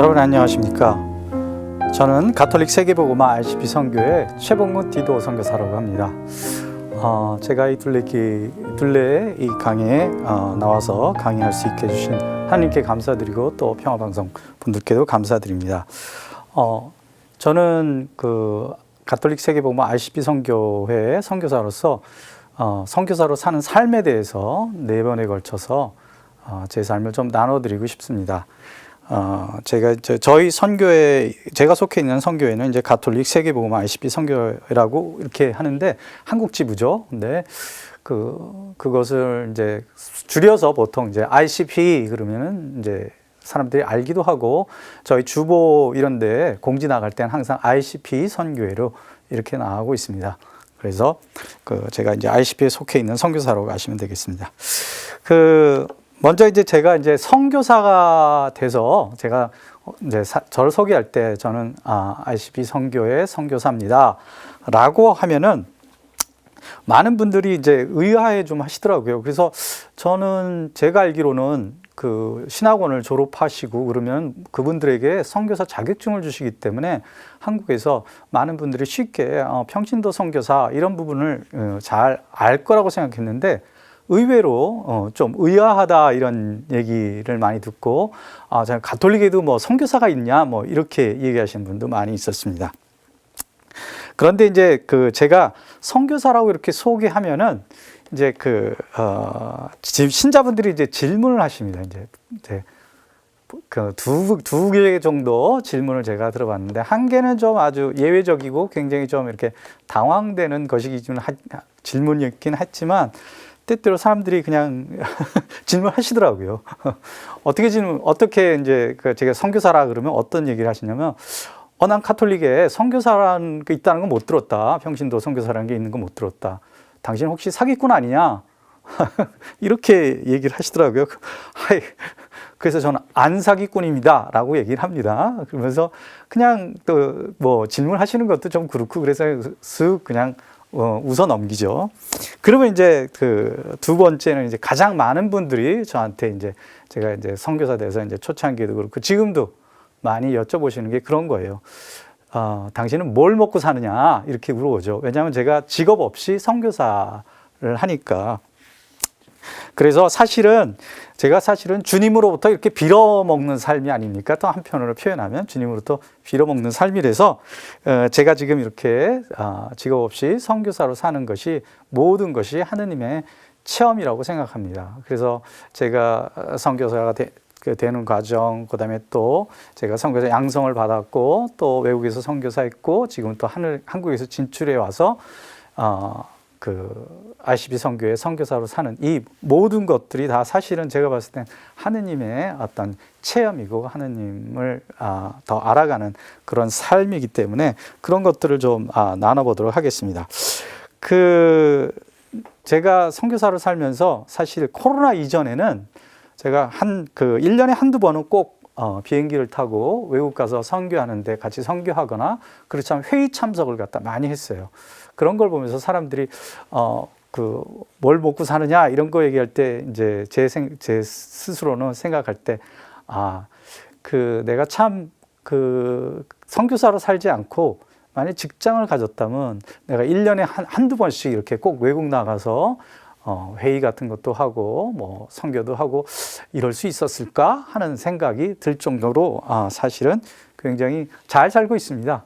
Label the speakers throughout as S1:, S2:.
S1: 여러분 안녕하십니까? 저는 가톨릭 세계복음화 RCP 선교회 최봉근 디도 선교사라고 합니다. 제가 이 둘레의 이 강의에 나와서 강의할 수 있게 해주신 하나님께 감사드리고 또 평화방송 분들께도 감사드립니다. 저는 그 가톨릭 세계복음화 RCP 선교회 선교사로서 선교사로 사는 삶에 대해서 4번에 걸쳐서 제 삶을 좀 나눠드리고 싶습니다. 저희 선교회, 제가 속해 있는 선교회는 이제 가톨릭 세계복음화 RCP 선교회라고 이렇게 하는데 한국 지부죠. 근데 그것을 이제 줄여서 보통 이제 RCP 그러면은 이제 사람들이 알기도 하고 저희 주보 이런 데 공지 나갈 때는 항상 RCP 선교회로 이렇게 나가고 있습니다. 그래서 제가 이제 RCP에 속해 있는 선교사라고 아시면 되겠습니다. 먼저 이제 제가 이제 선교사가 돼서 제가 이제 저를 소개할 때 저는 RCP 선교회 선교사입니다 라고 하면은 많은 분들이 이제 의아해 좀 하시더라고요. 그래서 저는 제가 알기로는 그 신학원을 졸업하시고 그러면 그분들에게 선교사 자격증을 주시기 때문에 한국에서 많은 분들이 쉽게 평신도 선교사 이런 부분을 잘 알 거라고 생각했는데 의외로 좀 의아하다 이런 얘기를 많이 듣고 가톨릭에도 뭐 선교사가 있냐 뭐 이렇게 얘기하시는 분도 많이 있었습니다. 그런데 이제 제가 선교사라고 이렇게 소개하면은 이제 신자분들이 이제 질문을 하십니다. 이제 두 개 정도 질문을 제가 들어봤는데 한 개는 좀 아주 예외적이고 굉장히 좀 이렇게 당황되는 것이긴 질문이었긴 했지만 때때로 사람들이 그냥 질문하시더라고요. 어떻게 이제 제가 선교사라 그러면 어떤 얘기를 하시냐면, 난 카톨릭에 선교사라는 게 있다는 건 못 들었다. 평신도 선교사라는 게 있는 건 못 들었다. 당신 혹시 사기꾼 아니냐? 이렇게 얘기를 하시더라고요. 그래서 저는 안 사기꾼입니다. 라고 얘기를 합니다. 그러면서 그냥 뭐 질문하시는 것도 좀 그렇고 그래서 쓱 그냥 웃어 넘기죠. 그러면 이제 두 번째는 이제 가장 많은 분들이 저한테 이제 제가 이제 선교사 돼서 이제 초창기에도 그렇고 지금도 많이 여쭤보시는 게 그런 거예요. 당신은 뭘 먹고 사느냐? 이렇게 물어보죠. 왜냐하면 제가 직업 없이 선교사를 하니까. 그래서 제가 사실은 주님으로부터 이렇게 빌어먹는 삶이 아닙니까? 또 한편으로 표현하면 주님으로부터 빌어먹는 삶이라서 제가 지금 이렇게 직업 없이 선교사로 사는 것이 모든 것이 하느님의 체험이라고 생각합니다. 그래서 제가 선교사가 되는 과정, 그 다음에 또 제가 선교사 양성을 받았고 또 외국에서 선교사했고 지금 또 한국에서 진출해 와서 RCP 선교회 선교사로 사는 이 모든 것들이 다 사실은 제가 봤을 땐 하느님의 어떤 체험이고 하느님을 더 알아가는 그런 삶이기 때문에 그런 것들을 좀 나눠보도록 하겠습니다. 제가 선교사로 살면서 사실 코로나 이전에는 제가 1년에 한두 번은 꼭 비행기를 타고 외국 가서 선교하는데 같이 선교하거나 그렇지 않으면 회의 참석을 많이 했어요. 그런 걸 보면서 사람들이 뭘 먹고 사느냐 이런 거 얘기할 때 이제 제 스스로는 생각할 때 내가 참 선교사로 살지 않고 만약 직장을 가졌다면 내가 1년에 한두 번씩 이렇게 꼭 외국 나가서 회의 같은 것도 하고 뭐 선교도 하고 이럴 수 있었을까 하는 생각이 들 정도로 사실은 굉장히 잘 살고 있습니다.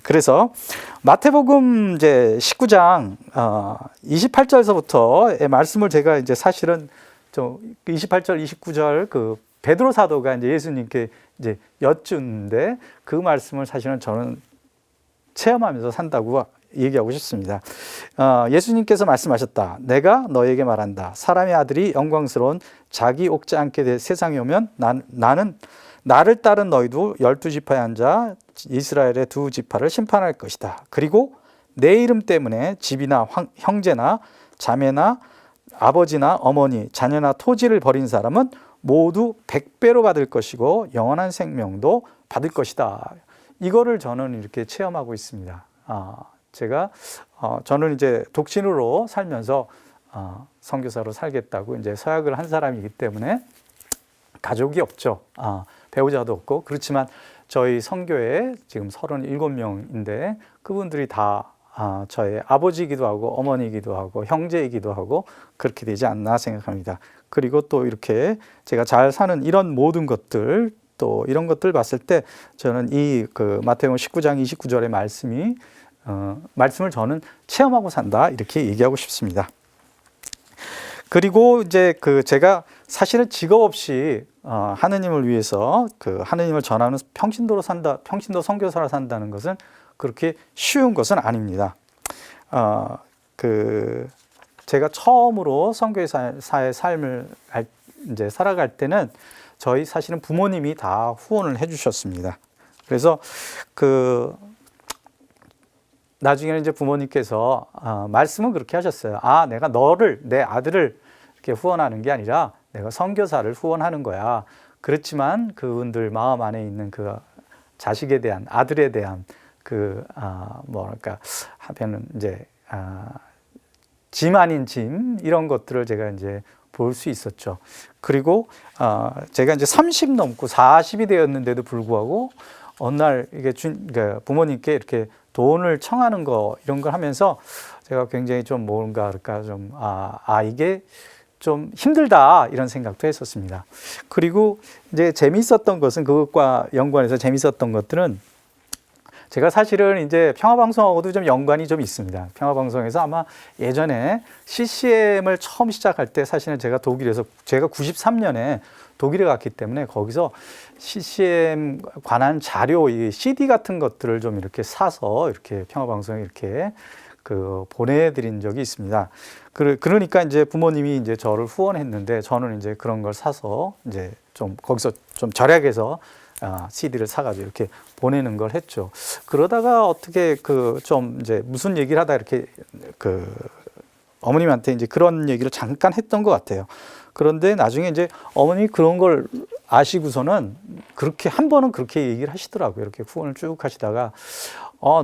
S1: 그래서 마태복음 이제 19장 28절서부터의 말씀을 제가 이제 사실은 28절 29절 베드로 사도가 이제 예수님께 이제 여쭈는데 그 말씀을 사실은 저는 체험하면서 산다고 얘기하고 싶습니다. 예수님께서 말씀하셨다. 내가 너에게 말한다. 사람의 아들이 영광스러운 자기 옥자 앉게 될 세상에 오면 나를 따른 너희도 12지파에 앉아 이스라엘의 2지파를 심판할 것이다. 그리고 내 이름 때문에 집이나 형제나 자매나 아버지나 어머니, 자녀나 토지를 버린 사람은 모두 100배로 받을 것이고 영원한 생명도 받을 것이다. 이거를 저는 이렇게 체험하고 있습니다. 저는 이제 독신으로 살면서 선교사로 살겠다고 이제 서약을 한 사람이기 때문에 가족이 없죠. 배우자도 없고 그렇지만 저희 선교에 지금 37명인데 그분들이 다 저의 아버지이기도 하고 어머니이기도 하고 형제이기도 하고 그렇게 되지 않나 생각합니다. 그리고 또 이렇게 제가 잘 사는 이런 모든 것들 또 이런 것들 봤을 때 저는 이 그 마태복음 19장 29절의 말씀을 저는 체험하고 산다 이렇게 얘기하고 싶습니다. 그리고 이제 그 제가 사실은 직업 없이 하느님을 위해서 그 하느님을 전하는 평신도로 산다, 평신도 선교사로 산다는 것은 그렇게 쉬운 것은 아닙니다. 그 제가 처음으로 선교사의 삶을 이제 살아갈 때는 저희 사실은 부모님이 다 후원을 해주셨습니다. 그래서 그 나중에는 이제 부모님께서 말씀은 그렇게 하셨어요. 내가 너를 내 아들을 이렇게 후원하는 게 아니라 내가 선교사를 후원하는 거야. 그렇지만 그분들 마음 안에 있는 그 자식에 대한 아들에 대한 그 뭐랄까 하면은 이제 짐 아닌 짐 이런 것들을 제가 이제 볼 수 있었죠. 그리고 제가 이제 30 넘고 40이 되었는데도 불구하고 어느 날 이게 그러니까 부모님께 이렇게 돈을 청하는 거 이런 걸 하면서 제가 굉장히 좀 뭔가 그럴까 좀 이게 좀 힘들다 이런 생각도 했었습니다. 그리고 이제 재미있었던 것은 그것과 연관해서 재미있었던 것들은 제가 사실은 이제 평화방송하고도 좀 연관이 좀 있습니다. 평화방송에서 아마 예전에 CCM을 처음 시작할 때 사실은 제가 독일에서 제가 93년에 독일에 갔기 때문에 거기서 CCM 관한 자료, 이 CD 같은 것들을 좀 이렇게 사서 이렇게 평화방송에 이렇게 그 보내드린 적이 있습니다. 그러니까 이제 부모님이 이제 저를 후원했는데 저는 이제 그런 걸 사서 이제 좀 거기서 좀 절약해서 CD를 사가지고 이렇게 보내는 걸 했죠. 그러다가 어떻게 그 좀 이제 무슨 얘기를 하다 이렇게 그 어머님한테 이제 그런 얘기를 잠깐 했던 것 같아요. 그런데 나중에 이제 어머니 그런 걸 아시고서는 그렇게 한 번은 그렇게 얘기를 하시더라고요. 이렇게 후원을 쭉 하시다가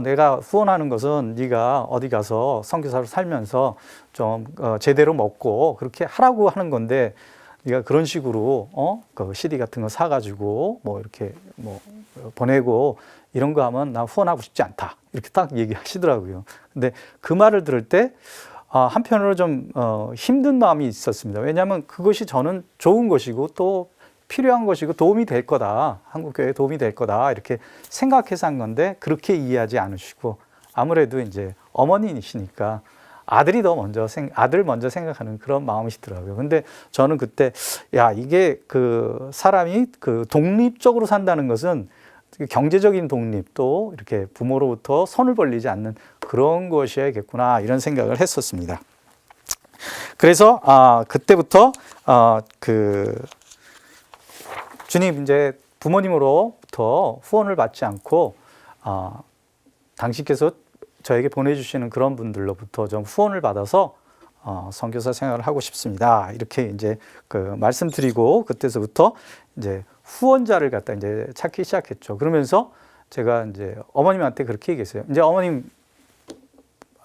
S1: 내가 후원하는 것은 네가 어디 가서 선교사로 살면서 좀 제대로 먹고 그렇게 하라고 하는 건데 네가 그런 식으로 그 CD 같은 거 사가지고 뭐 이렇게 뭐 보내고 이런 거 하면 나 후원하고 싶지 않다 이렇게 딱 얘기하시더라고요. 근데 그 말을 들을 때 한편으로 좀 힘든 마음이 있었습니다. 왜냐하면 그것이 저는 좋은 것이고 또 필요한 것이고 도움이 될 거다. 한국교회에 도움이 될 거다. 이렇게 생각해서 한 건데 그렇게 이해하지 않으시고 아무래도 이제 어머니이시니까 아들 먼저 생각하는 그런 마음이시더라고요. 근데 저는 그때 이게 그 사람이 그 독립적으로 산다는 것은 경제적인 독립도 이렇게 부모로부터 손을 벌리지 않는 그런 것이어야겠구나 이런 생각을 했었습니다. 그래서 그때부터 그 주님 이제 부모님으로부터 후원을 받지 않고 당신께서 저에게 보내주시는 그런 분들로부터 좀 후원을 받아서 선교사 생활을 하고 싶습니다. 이렇게 이제 그 말씀드리고 그때서부터 이제 후원자를 갖다 이제 찾기 시작했죠. 그러면서 제가 이제 어머님한테 그렇게 얘기했어요. 이제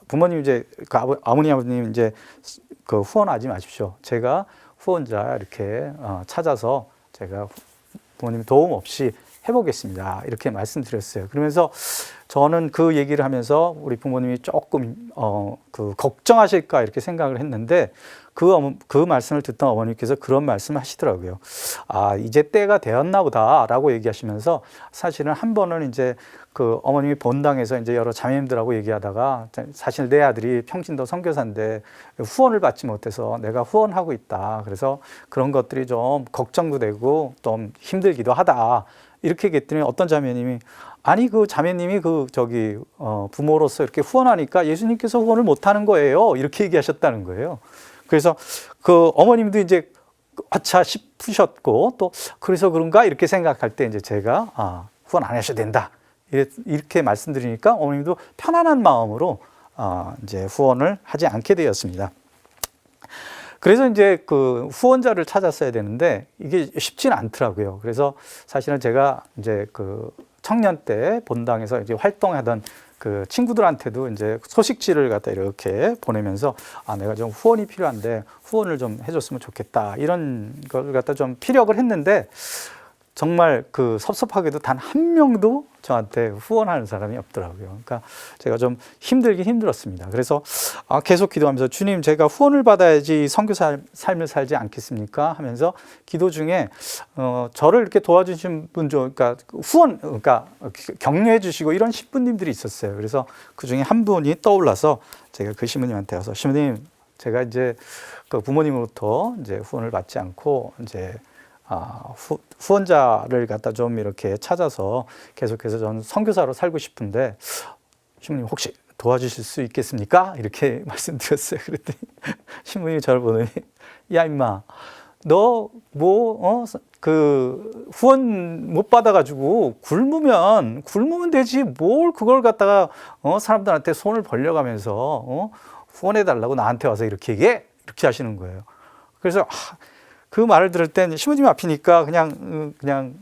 S1: 부모님 이제 그 아버님 이제 그 후원하지 마십시오. 제가 후원자 이렇게 찾아서 제가 부모님 도움 없이 해보겠습니다. 이렇게 말씀드렸어요. 그러면서 저는 그 얘기를 하면서 우리 부모님이 조금 그 걱정하실까 이렇게 생각을 했는데 그 말씀을 듣던 어머니께서 그런 말씀을 하시더라고요. 이제 때가 되었나 보다라고 얘기하시면서 사실은 한 번은 이제 그 어머님이 본당에서 이제 여러 자매님들하고 얘기하다가 사실 내 아들이 평신도 선교사인데 후원을 받지 못해서 내가 후원하고 있다. 그래서 그런 것들이 좀 걱정도 되고 좀 힘들기도 하다. 이렇게 얘기했더니 어떤 자매님이 그 자매님이 부모로서 이렇게 후원하니까 예수님께서 후원을 못하는 거예요. 이렇게 얘기하셨다는 거예요. 그래서 그 어머님도 이제 아차 싶으셨고 또 그래서 그런가 이렇게 생각할 때 이제 제가 후원 안 하셔도 된다. 이렇게 말씀드리니까 어머님도 편안한 마음으로 이제 후원을 하지 않게 되었습니다. 그래서 이제 그 후원자를 찾았어야 되는데 이게 쉽지는 않더라고요. 그래서 사실은 제가 이제 그 청년 때 본당에서 이제 활동하던 그 친구들한테도 이제 소식지를 갖다 이렇게 보내면서 내가 좀 후원이 필요한데 후원을 좀 해줬으면 좋겠다 이런 걸 갖다 좀 피력을 했는데 정말 그 섭섭하게도 단 한 명도 저한테 후원하는 사람이 없더라고요. 그러니까 제가 좀 힘들긴 힘들었습니다. 그래서 계속 기도하면서 주님, 제가 후원을 받아야지 선교사 삶을 살지 않겠습니까? 하면서 기도 중에 저를 이렇게 도와주신 분 중, 그러니까 그러니까 격려해 주시고 이런 신부님들이 있었어요. 그래서 그 중에 한 분이 떠올라서 제가 그 신부님한테 와서, 신부님, 제가 이제 그 부모님으로부터 이제 후원을 받지 않고 이제 후원자를 갖다 좀 이렇게 찾아서 계속해서 저는 선교사로 살고 싶은데 신부님 혹시 도와주실 수 있겠습니까? 이렇게 말씀드렸어요. 그랬더니 신부님이 저를 보더니, 야 임마, 너 그 후원 못 받아가지고 굶으면 되지, 뭘 그걸 갖다가 사람들한테 손을 벌려가면서 후원해 달라고 나한테 와서 이렇게 얘기해? 이렇게 하시는 거예요. 그래서 그 말을 들을 땐 신부님 앞이니까 그냥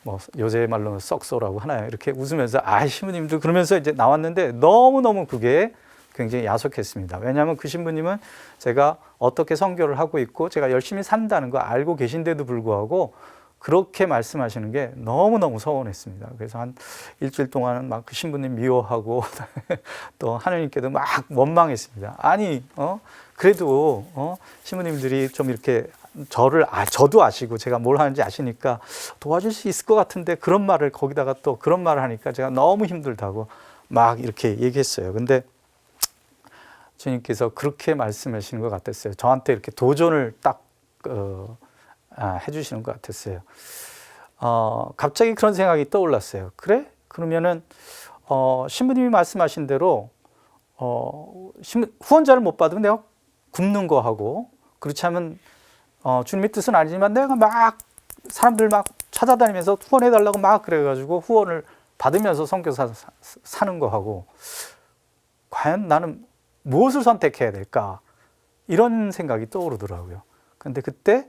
S1: 뭐 요새 말로는 썩소라고 하나요? 이렇게 웃으면서 신부님도 그러면서 이제 나왔는데 너무너무 그게 굉장히 야속했습니다. 왜냐하면 그 신부님은 제가 어떻게 선교를 하고 있고 제가 열심히 산다는 거 알고 계신데도 불구하고 그렇게 말씀하시는 게 너무너무 서운했습니다. 그래서 한 일주일 동안은 막 그 신부님 미워하고 또 하느님께도 막 원망했습니다. 아니, 그래도 신부님들이 좀 이렇게 저도 아시고 제가 뭘 하는지 아시니까 도와줄 수 있을 것 같은데 그런 말을 거기다가 또 그런 말을 하니까 제가 너무 힘들다고 막 이렇게 얘기했어요. 근데 주님께서 그렇게 말씀하시는 것 같았어요. 저한테 이렇게 도전을 딱 해주시는 것 같았어요. 갑자기 그런 생각이 떠올랐어요. 그래? 그러면은 신부님이 말씀하신 대로 후원자를 못 받으면 내가 굶는 거 하고, 그렇지 않으면 주님의 뜻은 아니지만 내가 막 사람들 막 찾아다니면서 후원해 달라고 막 그래가지고 후원을 받으면서 선교사 사는 거 하고, 과연 나는 무엇을 선택해야 될까? 이런 생각이 떠오르더라고요. 근데 그때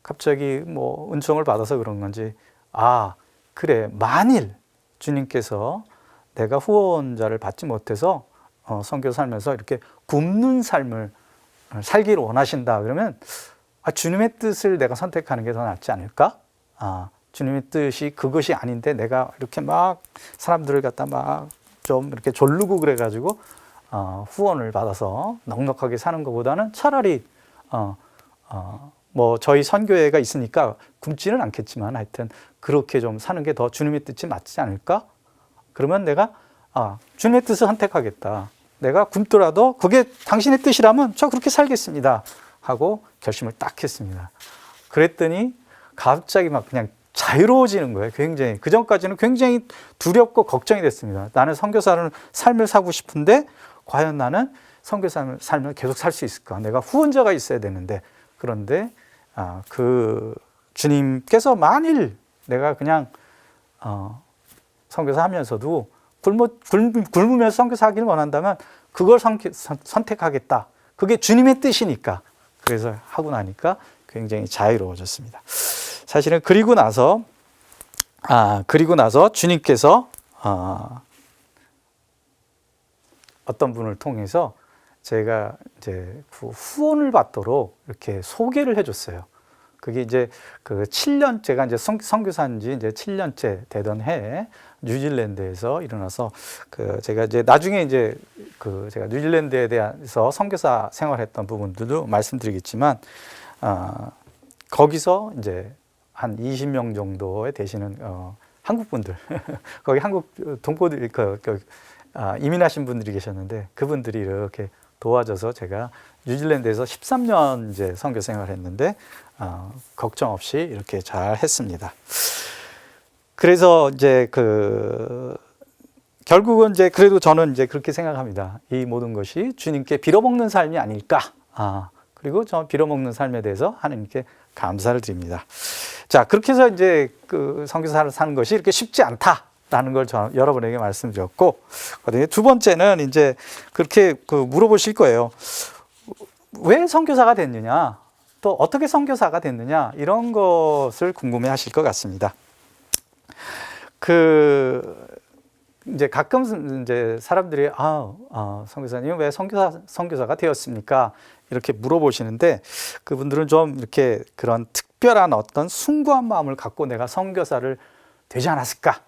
S1: 갑자기 뭐 은총을 받아서 그런 건지, 그래, 만일 주님께서 내가 후원자를 받지 못해서 선교 살면서 이렇게 굶는 삶을 살기를 원하신다 그러면 주님의 뜻을 내가 선택하는 게 더 낫지 않을까? 주님의 뜻이 그것이 아닌데 내가 이렇게 막 사람들을 갖다 막 좀 이렇게 졸르고 그래가지고 후원을 받아서 넉넉하게 사는 것보다는 차라리 뭐 저희 선교회가 있으니까 굶지는 않겠지만 하여튼 그렇게 좀 사는 게 더 주님의 뜻이 맞지 않을까? 그러면 내가 주님의 뜻을 선택하겠다. 내가 굶더라도 그게 당신의 뜻이라면 저 그렇게 살겠습니다 하고 결심을 딱 했습니다. 그랬더니 갑자기 막 그냥 자유로워지는 거예요. 굉장히. 그전까지는 굉장히 두렵고 걱정이 됐습니다. 나는 선교사를 삶을 살고 싶은데 과연 나는 선교사 삶을 계속 살 수 있을까? 내가 후원자가 있어야 되는데, 그런데 그 주님께서 만일 내가 그냥 선교사 하면서도 굶으면서 선교사 하기를 원한다면 그걸 선택하겠다. 그게 주님의 뜻이니까. 그래서 하고 나니까 굉장히 자유로워졌습니다. 사실은 그리고 나서 주님께서 어떤 분을 통해서 제가 이제 그 후원을 받도록 이렇게 소개를 해줬어요. 그게 이제 그 7년, 제가 이제 선교사인 지 이제 7년째 되던 해에 뉴질랜드에서 일어나서 제가 이제 나중에 이제 제가 뉴질랜드에 대해서 선교사 생활했던 부분들도 말씀드리겠지만, 거기서 이제 한 20명 정도에 되시는 한국 분들, 거기 한국 동포들, 이민하신 분들이 계셨는데 그분들이 이렇게 도와줘서 제가 뉴질랜드에서 13년 이제 선교 생활했는데 걱정 없이 이렇게 잘 했습니다. 그래서 이제 결국은 이제 그래도 저는 이제 그렇게 생각합니다. 이 모든 것이 주님께 빌어먹는 삶이 아닐까. 그리고 저 빌어먹는 삶에 대해서 하나님께 감사를 드립니다. 자, 그렇게 해서 이제 그 선교사를 사는 것이 이렇게 쉽지 않다라는 걸 저 여러분에게 말씀드렸고, 두 번째는 이제 그렇게 물어보실 거예요. 왜 선교사가 됐느냐? 또 어떻게 선교사가 됐느냐? 이런 것을 궁금해 하실 것 같습니다. 이제 가끔 이제 사람들이 선교사님 왜 선교사가 되었습니까? 이렇게 물어보시는데, 그분들은 좀 이렇게 그런 특별한 어떤 숭고한 마음을 갖고 내가 선교사를 되지 않았을까?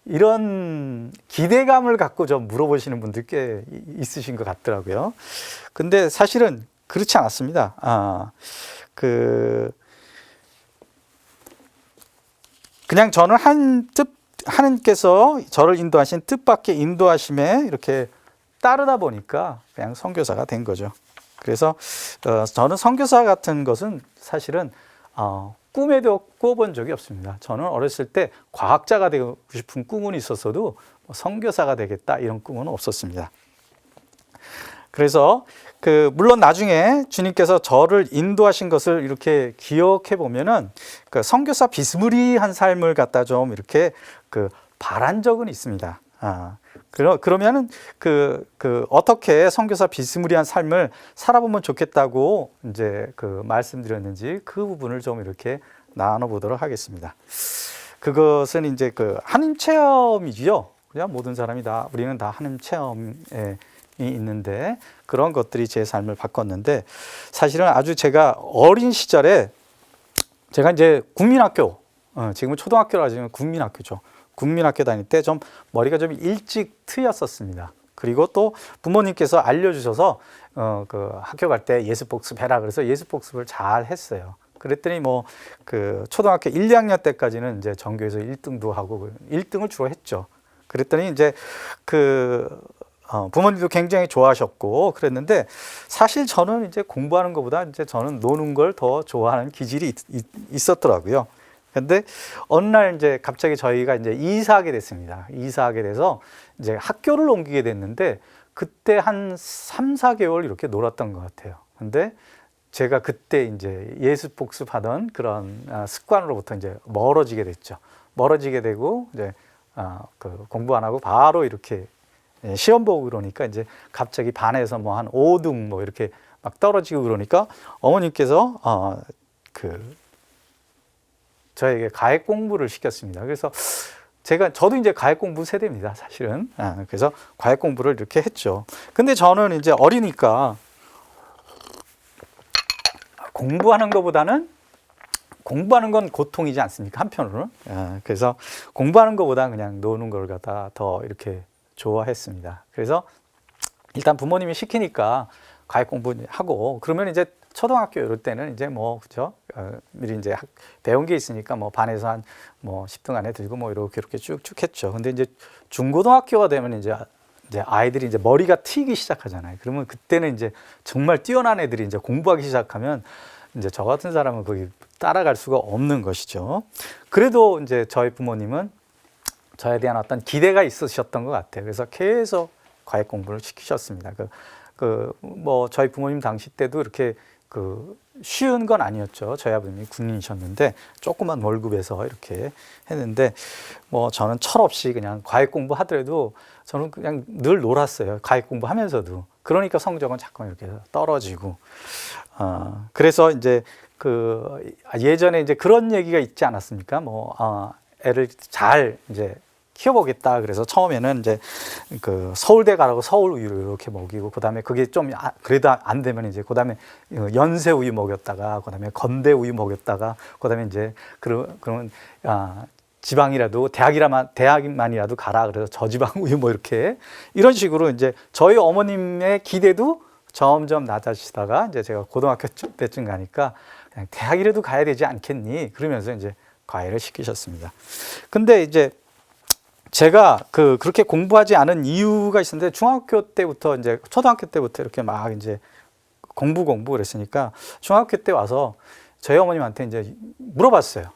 S1: 이런 기대감을 갖고 좀 물어보시는 분들 꽤 있으신 것 같더라고요. 근데 사실은 그렇지 않았습니다. 그냥 저는 하나님께서 저를 인도하신 뜻밖의 인도하심에 이렇게 따르다 보니까 그냥 선교사가 된 거죠. 그래서 저는 선교사 같은 것은 사실은 꿈에도 꿔본 적이 없습니다. 저는 어렸을 때 과학자가 되고 싶은 꿈은 있었어도 선교사가 되겠다 이런 꿈은 없었습니다. 그래서 물론 나중에 주님께서 저를 인도하신 것을 이렇게 기억해 보면은 선교사 비스무리한 삶을 갖다 좀 이렇게 바란 적은 있습니다. 그러면은 어떻게 선교사 비스무리한 삶을 살아보면 좋겠다고 이제 말씀드렸는지 그 부분을 좀 이렇게 나눠보도록 하겠습니다. 그것은 이제 하나님 체험이지요. 그냥 모든 사람이 다 우리는 다 하나님 체험에 있는데 그런 것들이 제 삶을 바꿨는데 사실은 아주 제가 어린 시절에 제가 이제 국민학교 지금은 초등학교라 하지만 국민학교죠. 국민학교 다닐 때 좀 머리가 좀 일찍 트였었습니다. 그리고 또 부모님께서 알려주셔서 학교 갈 때 예습복습해라 그래서 예습복습을 잘 했어요. 그랬더니 초등학교 1, 2학년 때까지는 이제 전교에서 1등도 하고 1등을 주로 했죠. 그랬더니 이제 부모님도 굉장히 좋아하셨고 그랬는데 사실 저는 이제 공부하는 것보다 이제 저는 노는 걸 더 좋아하는 기질이 있었더라고요. 근데 어느 날 이제 갑자기 저희가 이제 이사하게 됐습니다. 이사하게 돼서 이제 학교를 옮기게 됐는데 그때 한 3, 4개월 이렇게 놀았던 것 같아요. 근데 제가 그때 이제 예습 복습하던 그런 습관으로부터 이제 멀어지게 됐죠. 멀어지게 되고 이제 공부 안 하고 바로 이렇게 시험 보고 그러니까 이제 갑자기 반에서 뭐 한 5등 뭐 이렇게 막 떨어지고 그러니까 어머님께서 저에게 가액 공부를 시켰습니다. 그래서 저도 이제 가액 공부 세대입니다, 사실은. 그래서 가액 공부를 이렇게 했죠. 근데 저는 이제 어리니까 공부하는 것보다는 공부하는 건 고통이지 않습니까? 한편으로는. 그래서 공부하는 것보다 그냥 노는 걸 갖다 더 이렇게 좋아했습니다. 그래서 일단 부모님이 시키니까 가액 공부하고 그러면 이제 초등학교 이럴 때는 이제 그죠? 미리 이제 배운 게 있으니까 반에서 한 10등 안에 들고 이렇게 쭉쭉 했죠. 근데 이제 중고등학교가 되면 이제 아이들이 이제 머리가 튀기 시작하잖아요. 그러면 그때는 이제 정말 뛰어난 애들이 이제 공부하기 시작하면 이제 저 같은 사람은 거기 따라갈 수가 없는 것이죠. 그래도 이제 저희 부모님은 저에 대한 어떤 기대가 있으셨던 것 같아요. 그래서 계속 과외 공부를 시키셨습니다. 저희 부모님 당시 때도 이렇게 쉬운 건 아니었죠. 저희 아버님이 군인이셨는데 조그만 월급에서 이렇게 했는데 저는 철없이 그냥 과외 공부 하더라도 저는 그냥 늘 놀았어요. 과외 공부 하면서도. 그러니까 성적은 자꾸 이렇게 떨어지고. 그래서 이제 예전에 이제 그런 얘기가 있지 않았습니까? 애를 잘 이제 키워보겠다. 그래서 처음에는 이제 서울대 가라고 서울 우유를 이렇게 먹이고, 그 다음에 그게 좀 그래도 안 되면 이제 그 다음에 연세 우유 먹였다가, 그 다음에 건대 우유 먹였다가, 그 다음에 이제 그러면 지방이라도 대학만이라도 가라. 그래서 저지방 우유 이렇게 이런 식으로 이제 저희 어머님의 기대도 점점 낮아지다가 이제 제가 고등학교 때쯤 가니까 그냥 대학이라도 가야 되지 않겠니? 그러면서 이제 과외를 시키셨습니다. 근데 이제 제가 그렇게 공부하지 않은 이유가 있었는데 중학교 때부터 이제 초등학교 때부터 이렇게 막 이제 공부 그랬으니까 중학교 때 와서 저희 어머님한테 이제 물어봤어요.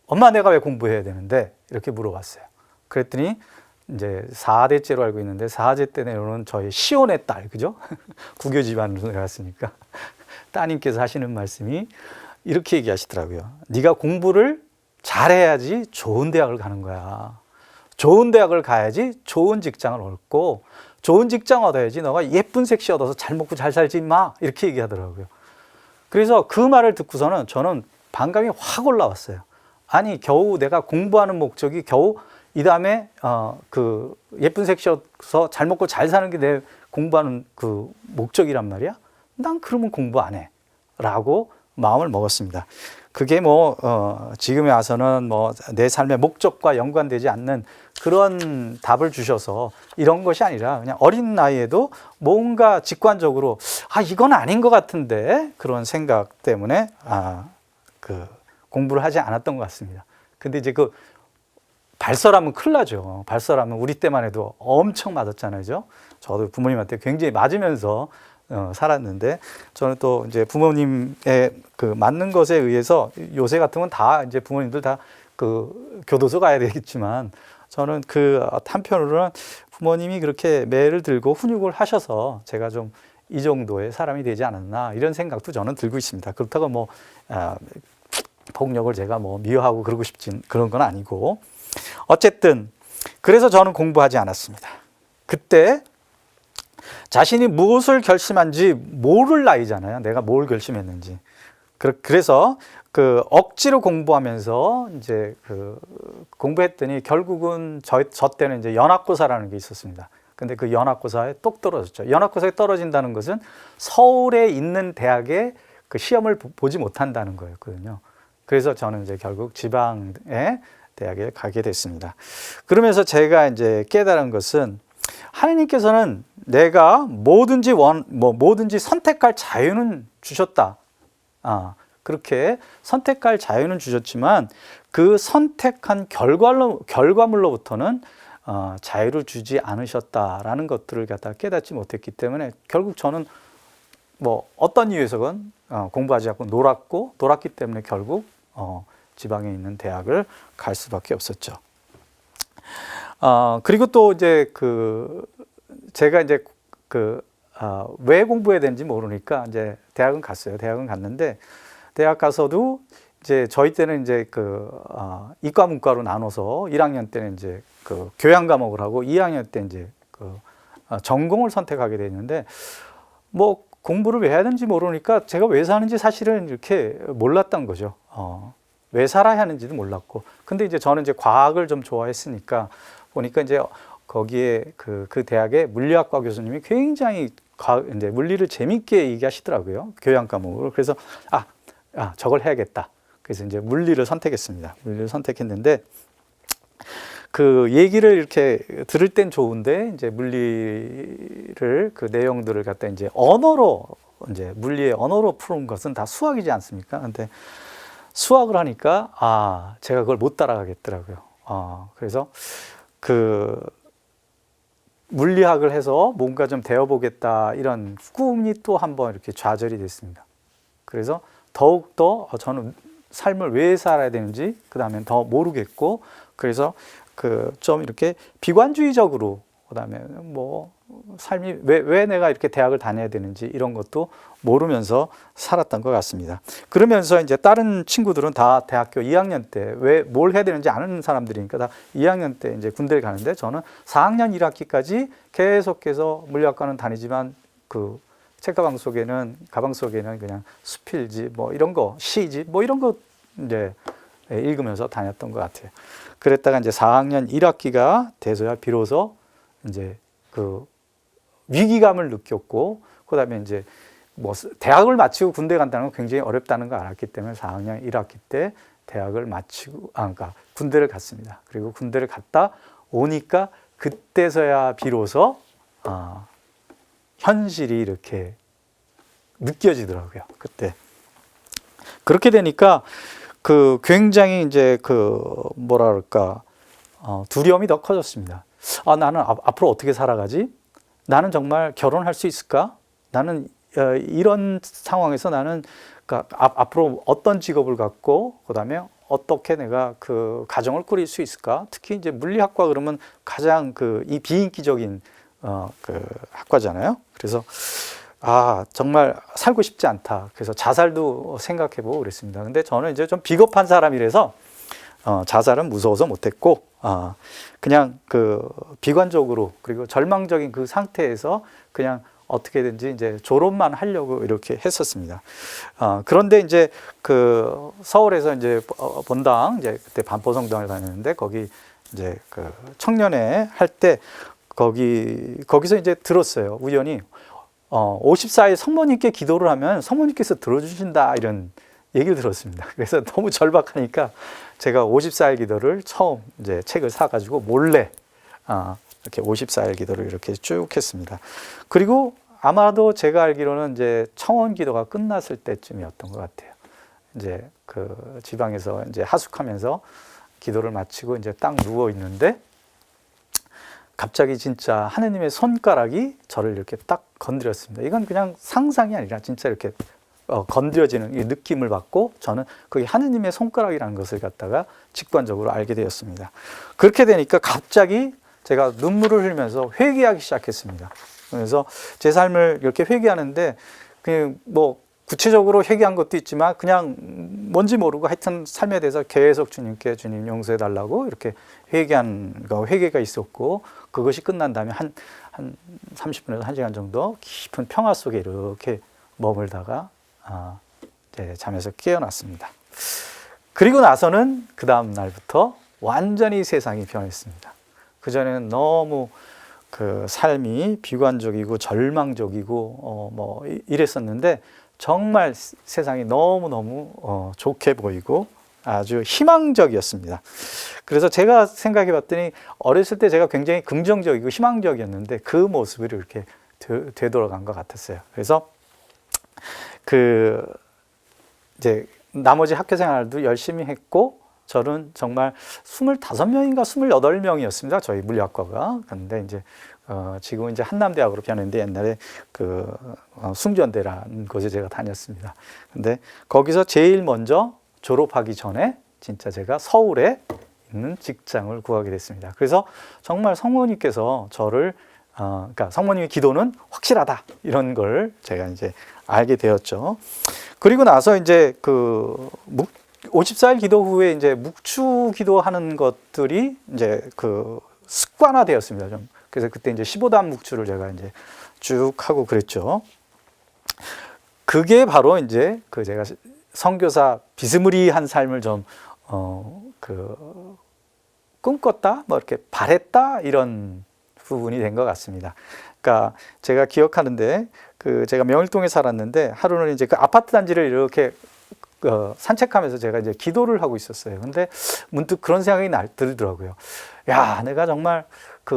S1: 엄마, 내가 왜 공부해야 되는데? 이렇게 물어봤어요. 그랬더니 이제 4대째로 알고 있는데 4대 때 내려오는 저희 시온의 딸, 그죠? 국교 집안으로 갔으니까 따님께서 하시는 말씀이 이렇게 얘기하시더라고요. 네가 공부를 잘해야지 좋은 대학을 가는 거야. 좋은 대학을 가야지 좋은 직장을 얻고, 좋은 직장 얻어야지 너가 예쁜 섹시 얻어서 잘 먹고 잘 살지 마. 이렇게 얘기하더라고요. 그래서 그 말을 듣고서는 저는 반감이 확 올라왔어요. 아니, 겨우 내가 공부하는 목적이 겨우 이 다음에 예쁜 섹시 얻어서 잘 먹고 잘 사는 게 내 공부하는 목적이란 말이야? 난 그러면 공부 안 해. 라고 마음을 먹었습니다. 그게 뭐 지금에 와서는 뭐 내 삶의 목적과 연관되지 않는 그런 답을 주셔서 이런 것이 아니라 그냥 어린 나이에도 뭔가 직관적으로 이건 아닌 것 같은데 그런 생각 때문에 그 공부를 하지 않았던 것 같습니다. 근데 이제 그 발설하면 큰일 나죠. 발설하면 우리 때만 해도 엄청 맞았잖아요. 저도 부모님한테 굉장히 맞으면서 살았는데, 저는 또 이제 부모님의 그 맞는 것에 의해서 요새 같은 건 다 이제 부모님들 다 그 교도소 가야 되겠지만, 저는 그 한편으로는 부모님이 그렇게 매를 들고 훈육을 하셔서 제가 좀 이 정도의 사람이 되지 않았나 이런 생각도 저는 들고 있습니다. 그렇다고 뭐 폭력을 제가 뭐 미워하고 그러고 싶진 그런 건 아니고, 어쨌든 그래서 저는 공부하지 않았습니다. 그때 자신이 무엇을 결심한지 모를 나이잖아요. 내가 뭘 결심했는지. 그래서 그 억지로 공부하면서 이제 그 공부했더니 결국은 저 때는 이제 연합고사라는 게 있었습니다. 근데 그 연합고사에 똑 떨어졌죠. 연합고사에 떨어진다는 것은 서울에 있는 대학에 그 시험을 보지 못한다는 거였거든요. 그래서 저는 이제 결국 지방의 대학에 가게 됐습니다. 그러면서 제가 이제 깨달은 것은, 하나님께서는 내가 뭐든지 뭐든지 선택할 자유는 주셨다. 그렇게 선택할 자유는 주셨지만 그 선택한 결과물로부터는 자유를 주지 않으셨다라는 것들을 갖다 깨닫지 못했기 때문에 결국 저는 뭐 어떤 이유에서건 공부하지 않고 놀았기 때문에 결국 지방에 있는 대학을 갈 수밖에 없었죠. 그리고 또 이제 제가 이제 왜 공부해야 되는지 모르니까 이제 대학은 갔어요. 대학은 갔는데, 대학 가서도 이제 저희 때는 이제 이과 문과로 나눠서 1학년 때는 이제 교양 과목을 하고 2학년 때 이제 전공을 선택하게 됐는데, 뭐 공부를 왜 해야 되는지 모르니까 제가 왜 사는지 사실은 이렇게 몰랐던 거죠. 왜 살아야 하는지도 몰랐고. 근데 이제 저는 이제 과학을 좀 좋아했으니까 보니까 이제 거기에 그 대학의 물리학과 교수님이 굉장히 이제 물리를 재밌게 얘기하시더라고요. 교양 과목을. 그래서 저걸 해야겠다. 그래서 이제 물리를 선택했습니다. 물리를 선택했는데, 그 얘기를 이렇게 들을 땐 좋은데 이제 물리를 그 내용들을 갖다 이제 물리의 언어로 푸는 것은 다 수학이지 않습니까? 근데 수학을 하니까 제가 그걸 못 따라가겠더라고요. 그래서 물리학을 해서 뭔가 좀 되어보겠다 이런 꿈이 또 한번 이렇게 좌절이 됐습니다. 그래서 더욱더 저는 삶을 왜 살아야 되는지 그 다음엔 더 모르겠고, 그래서 좀 이렇게 비관주의적으로, 그 다음에 뭐 삶이 왜 내가 이렇게 대학을 다녀야 되는지 이런 것도 모르면서 살았던 것 같습니다. 그러면서 이제 다른 친구들은 다 대학교 2학년 때 뭘 해야 되는지 아는 사람들이니까 다 2학년 때 이제 군대를 가는데, 저는 4학년 1학기까지 계속해서 물리학과는 다니지만 책가방 속에는 그냥 수필지 뭐 이런 거, 시지 뭐 이런 거 이제 읽으면서 다녔던 것 같아요. 그랬다가 이제 4학년 1학기가 돼서야 비로소 이제 위기감을 느꼈고, 그다음에 이제 뭐 대학을 마치고 군대 간다는 건 굉장히 어렵다는 걸 알았기 때문에 4학년 1학기 때 대학을 마치고 그러니까 군대를 갔습니다. 그리고 군대를 갔다 오니까 그때서야 비로소 현실이 이렇게 느껴지더라고요. 그때 그렇게 되니까 굉장히 이제 두려움이 더 커졌습니다. 나는 앞으로 어떻게 살아가지? 나는 정말 결혼할 수 있을까? 나는 이런 상황에서 나는 앞으로 어떤 직업을 갖고 그다음에 어떻게 내가 가정을 꾸릴 수 있을까? 특히 이제 물리학과 그러면 가장 이 비인기적인 학과잖아요. 그래서 정말 살고 싶지 않다. 그래서 자살도 생각해보고 그랬습니다. 근데 저는 이제 좀 비겁한 사람이라서 자살은 무서워서 못했고, 그냥 비관적으로 그리고 절망적인 그 상태에서 그냥 어떻게든지 이제 졸업만 하려고 이렇게 했었습니다. 그런데 이제 서울에서 이제 본당 이제 그때 반포성당을 다녔는데, 거기 이제 청년회 할 때 거기서 이제 들었어요. 우연히 54일 성모님께 기도를 하면 성모님께서 들어주신다 이런 얘기를 들었습니다. 그래서 너무 절박하니까 제가 54일 기도를 처음 이제 책을 사가지고 몰래 이렇게 54일 기도를 이렇게 쭉 했습니다. 그리고 아마도 제가 알기로는 이제 청원 기도가 끝났을 때쯤이었던 것 같아요. 이제 그 지방에서 이제 하숙하면서 기도를 마치고 이제 딱 누워 있는데 갑자기 진짜 하느님의 손가락이 저를 이렇게 딱 건드렸습니다. 이건 그냥 상상이 아니라 진짜 이렇게 건드려지는 이 느낌을 받고 저는 그게 하느님의 손가락이라는 것을 갖다가 직관적으로 알게 되었습니다. 그렇게 되니까 갑자기 제가 눈물을 흘리면서 회개하기 시작했습니다. 그래서 제 삶을 이렇게 회개하는데 그냥 뭐 구체적으로 회개한 것도 있지만 그냥 뭔지 모르고 하여튼 삶에 대해서 계속 주님께 주님 용서해 달라고 이렇게 회개가 있었고 그것이 끝난 다음에 한 30분에서 1시간 정도 깊은 평화 속에 이렇게 머물다가 이제 잠에서 깨어났습니다. 그리고 나서는 그 다음 날부터 완전히 세상이 변했습니다. 그전에는 너무 그 삶이 비관적이고 절망적이고 뭐 이랬었는데 정말 세상이 너무너무 좋게 보이고 아주 희망적이었습니다. 그래서 제가 생각해 봤더니 어렸을 때 제가 굉장히 긍정적이고 희망적이었는데 그 모습이 이렇게 되돌아간 것 같았어요. 그래서 이제 나머지 학교 생활도 열심히 했고 저는 정말 25명인가 28명이었습니다. 저희 물리학과가. 그런데 이제 지금은 이제 한남대학으로 변했는데 옛날에 숭전대라는 곳에 제가 다녔습니다. 근데 거기서 제일 먼저 졸업하기 전에 진짜 제가 서울에 있는 직장을 구하게 됐습니다. 그래서 정말 성모님께서 저를 그러니까 성모님의 기도는 확실하다 이런 걸 제가 이제 알게 되었죠. 그리고 나서 이제 54일 기도 후에 이제 묵주 기도하는 것들이 이제 습관화되었습니다. 좀. 그래서 그때 이제 15단 묵주를 제가 이제 쭉 하고 그랬죠. 그게 바로 이제 제가 선교사 비스무리한 삶을 좀 꿈꿨다, 뭐 이렇게 바랬다 이런 부분이 된 것 같습니다. 그러니까 제가 기억하는데 제가 명일동에 살았는데 하루는 이제 그 아파트 단지를 이렇게 산책하면서 제가 이제 기도를 하고 있었어요. 근데 문득 그런 생각이 들더라고요. 야, 내가 정말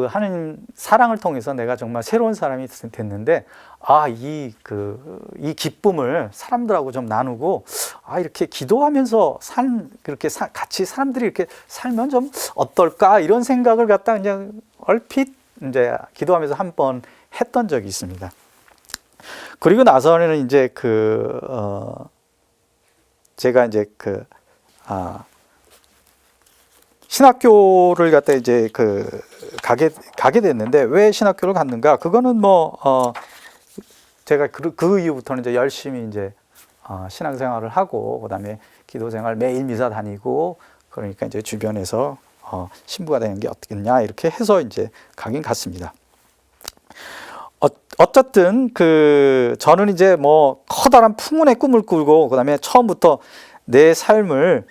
S1: 하느님 사랑을 통해서 내가 정말 새로운 사람이 됐는데, 이 기쁨을 사람들하고 좀 나누고, 이렇게 기도하면서 같이 사람들이 이렇게 살면 좀 어떨까? 이런 생각을 갖다 그냥 얼핏 이제 기도하면서 한번 했던 적이 있습니다. 그리고 나서는 이제 제가 이제 신학교를 갖다 이제 가게 됐는데 왜 신학교를 갔는가? 그거는 제가 그 이후부터는 이제 열심히 이제 신앙생활을 하고 그다음에 기도생활 매일 미사 다니고 그러니까 이제 주변에서 신부가 되는 게 어떻겠냐 이렇게 해서 이제 가긴 갔습니다. 어쨌든 저는 이제 커다란 풍운의 꿈을 꾸고 그다음에 처음부터 내 삶을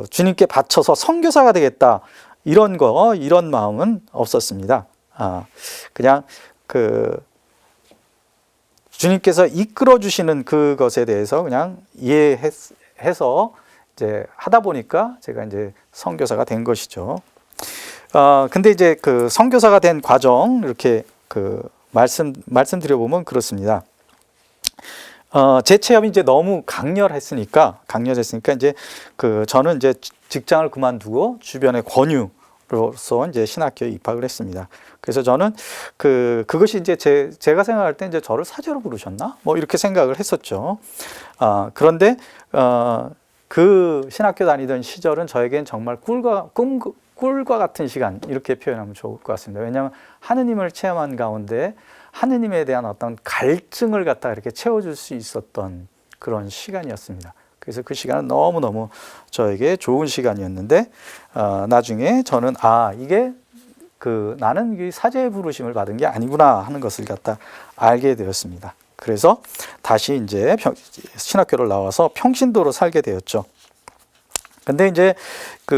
S1: 주님께 바쳐서 선교사가 되겠다 이런 마음은 없었습니다. 그냥 주님께서 이끌어 주시는 그것에 대해서 그냥 이해해서 이제 하다 보니까 제가 이제 선교사가 된 것이죠. 근데 이제 선교사가 된 과정 이렇게 말씀드려보면 그렇습니다. 제 체험이 이제 너무 강렬했으니까 이제 저는 이제 직장을 그만두고 주변의 권유로서 이제 신학교에 입학을 했습니다. 그래서 저는 그것이 이제 제가 생각할 때 이제 저를 사제로 부르셨나? 뭐 이렇게 생각을 했었죠. 그런데 그 신학교 다니던 시절은 저에겐 정말 꿀과 같은 시간 이렇게 표현하면 좋을 것 같습니다. 왜냐하면 하느님을 체험한 가운데 하느님에 대한 어떤 갈증을 갖다 이렇게 채워줄 수 있었던 그런 시간이었습니다. 그래서 그 시간은 너무너무 저에게 좋은 시간이었는데 나중에 저는 이게 나는 이 사제의 부르심을 받은 게 아니구나 하는 것을 갖다 알게 되었습니다. 그래서 다시 이제 신학교를 나와서 평신도로 살게 되었죠. 근데 이제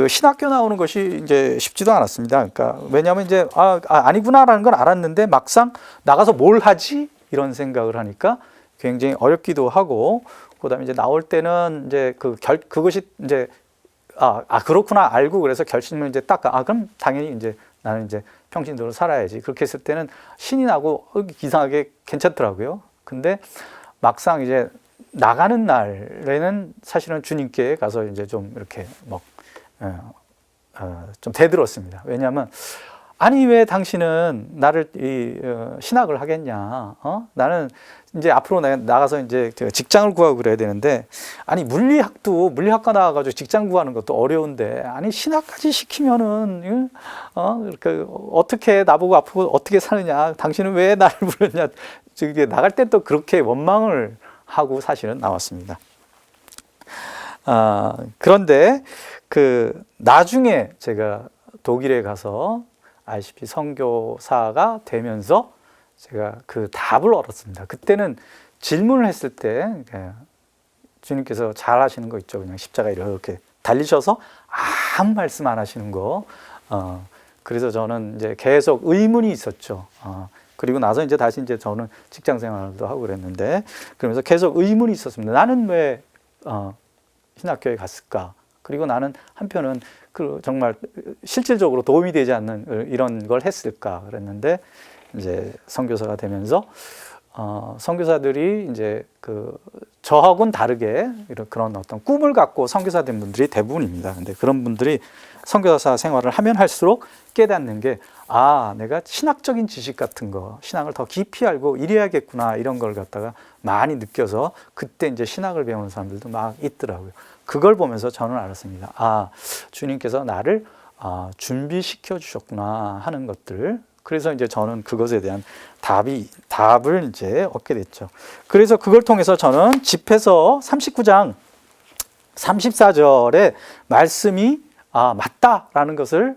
S1: 신학교 나오는 것이 이제 쉽지도 않았습니다. 그러니까 왜냐하면 이제 아니구나라는 건 알았는데 막상 나가서 뭘 하지 이런 생각을 하니까 굉장히 어렵기도 하고 그다음에 이제 나올 때는 이제 그것이 이제 그렇구나 알고 그래서 결심을 이제 딱 그럼 당연히 이제 나는 이제 평신도로 살아야지. 그렇게 했을 때는 신이 나고 이상하게 괜찮더라고요. 근데 막상 이제 나가는 날에는 사실은 주님께 가서 이제 좀 이렇게 좀 대들었습니다. 왜냐하면 아니 왜 당신은 나를 신학을 하겠냐? 나는 이제 앞으로 나가서 이제 직장을 구하고 그래야 되는데 아니 물리학과 나와가지고 직장 구하는 것도 어려운데 아니 신학까지 시키면은 어떻게 나보고 앞으로 어떻게 사느냐? 당신은 왜 나를 부르냐? 저기 나갈 때 또 그렇게 원망을 하고 사실은 나왔습니다. 그런데 나중에 제가 독일에 가서 알시피 선교사가 되면서 제가 그 답을 얻었습니다. 그때는 질문을 했을 때 주님께서 잘 하시는 거 있죠. 그냥 십자가 이렇게 달리셔서 아무 말씀 안 하시는 거. 그래서 저는 이제 계속 의문이 있었죠. 그리고 나서 이제 다시 이제 저는 직장 생활도 하고 그랬는데 그러면서 계속 의문이 있었습니다. 나는 왜 신학교에 갔을까? 그리고 나는 한편은 정말 실질적으로 도움이 되지 않는 이런 걸 했을까 그랬는데 이제 선교사가 되면서 선교사들이 이제 저하고는 다르게 그런 어떤 꿈을 갖고 선교사 된 분들이 대부분입니다. 근데 그런 분들이 선교사 생활을 하면 할수록 깨닫는 게 내가 신학적인 지식 같은 거, 신학을 더 깊이 알고 이래야겠구나 이런 걸 갖다가 많이 느껴서 그때 이제 신학을 배우는 사람들도 막 있더라고요. 그걸 보면서 저는 알았습니다. 주님께서 나를 준비시켜 주셨구나 하는 것들. 그래서 이제 저는 그것에 대한 답을 이제 얻게 됐죠. 그래서 그걸 통해서 저는 집에서 39장 34절의 말씀이 맞다라는 것을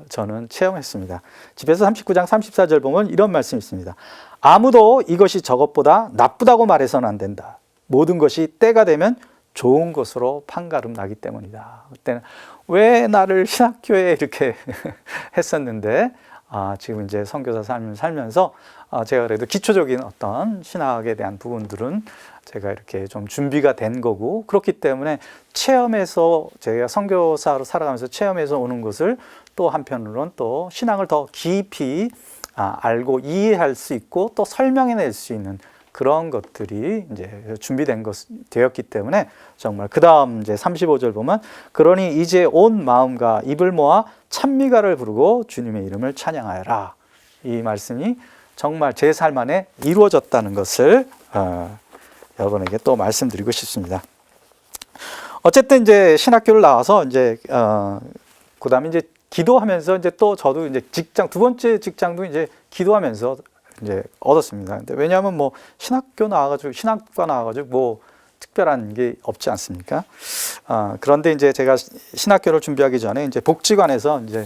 S1: 저는 체험했습니다. 집에서 39장 34절 보면 이런 말씀이 있습니다. 아무도 이것이 저것보다 나쁘다고 말해서는 안 된다. 모든 것이 때가 되면 좋은 것으로 판가름 나기 때문이다. 그때는 왜 나를 신학교에 이렇게 했었는데 지금 이제 선교사 삶을 살면서 제가 그래도 기초적인 어떤 신학에 대한 부분들은 제가 이렇게 좀 준비가 된 거고 그렇기 때문에 체험에서 제가 선교사로 살아가면서 체험에서 오는 것을 또 한편으로는 또 신학을 더 깊이 알고 이해할 수 있고 또 설명해낼 수 있는 그런 것들이 이제 준비된 되었기 때문에 정말 그 다음 이제 35절 보면 그러니 이제 온 마음과 입을 모아 찬미가를 부르고 주님의 이름을 찬양하여라. 이 말씀이 정말 제 삶 안에 이루어졌다는 것을 여러분에게 또 말씀드리고 싶습니다. 어쨌든 이제 신학교를 나와서 이제 그다음에 이제 기도하면서 이제 또 저도 이제 두 번째 직장도 이제 기도하면서 이제 얻었습니다. 근데 왜냐하면 뭐 신학과 나와가지고 뭐 특별한 게 없지 않습니까? 그런데 이제 제가 신학교를 준비하기 전에 이제 복지관에서 이제